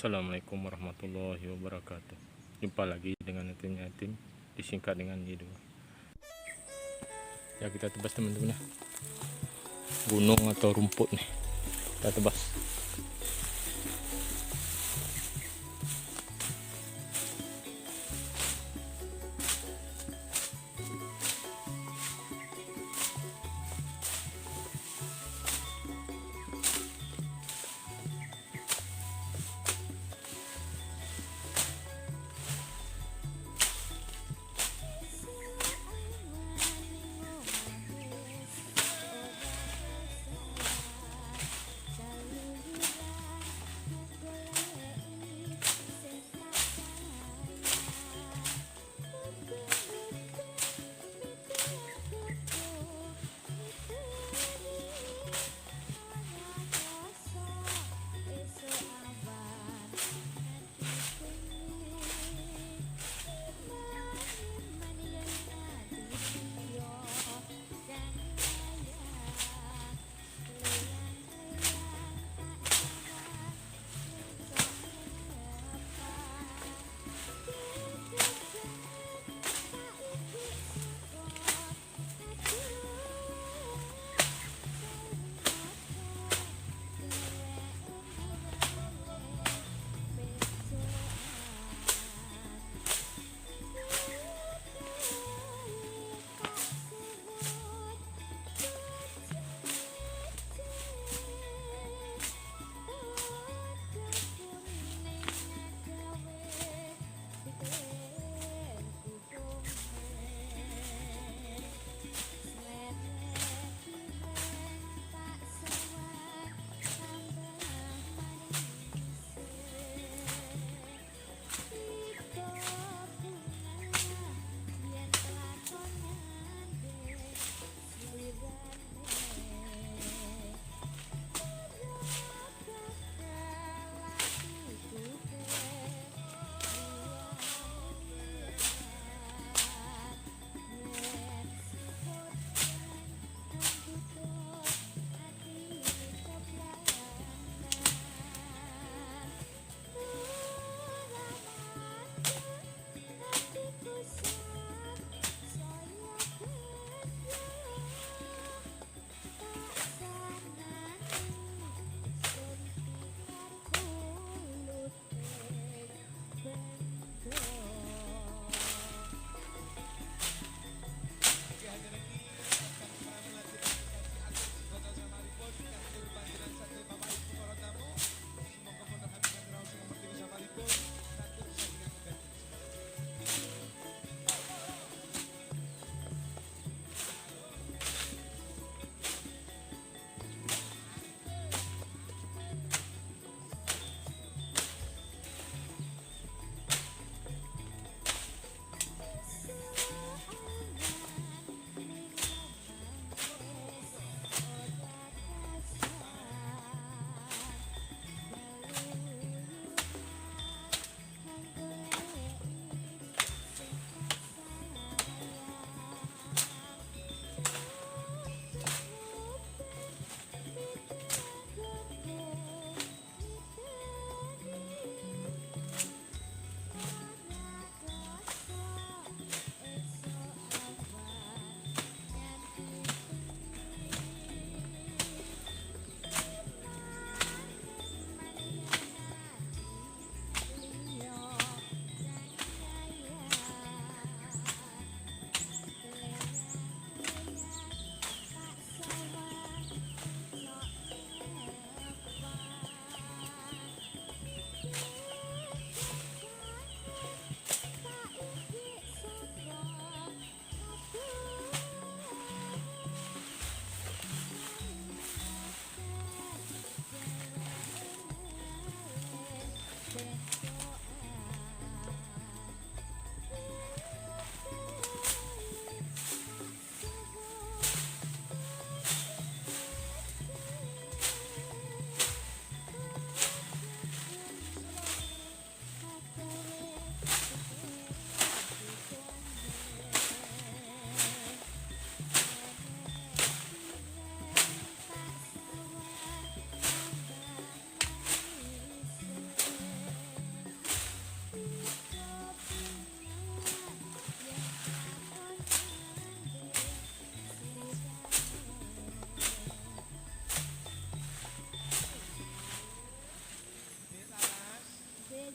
Assalamualaikum warahmatullahi wabarakatuh. Jumpa lagi dengan yatim disingkat dengan Y2. Ya, kita tebas teman-teman ya. Gunung atau rumput nih. Kita tebas.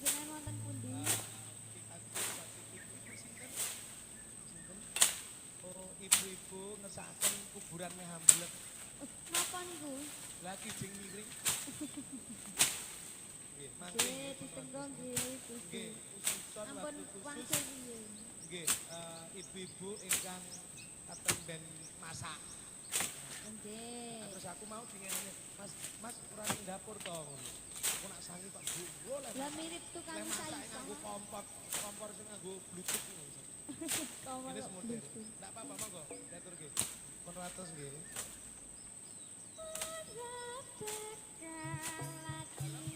jenengan wonten pundi? Oh, ibu-ibu ngesakaken kuburan Hamlet. Napa niku? Lagi jeng miring. Nggih, mangke Nggih, nggih. ditenggo nggih Gusti. Nggih, khususon Ampun waktu khusus. wangsul riyin. Nggih, ibu-ibu ingkang katen ben masak. Nggih. Terus aku mau dingene, Mas, Mas ora ning dapur to ngono. Aku nak sangi Pak Bu. Lah mirip tukang masak sayur. nganggo kompor sing nganggo bluetooth ngono. Kompor Ini modern. Bluetooth. Enggak apa-apa monggo, diatur nggih. Pun ratus nggih. Ada tekad lagi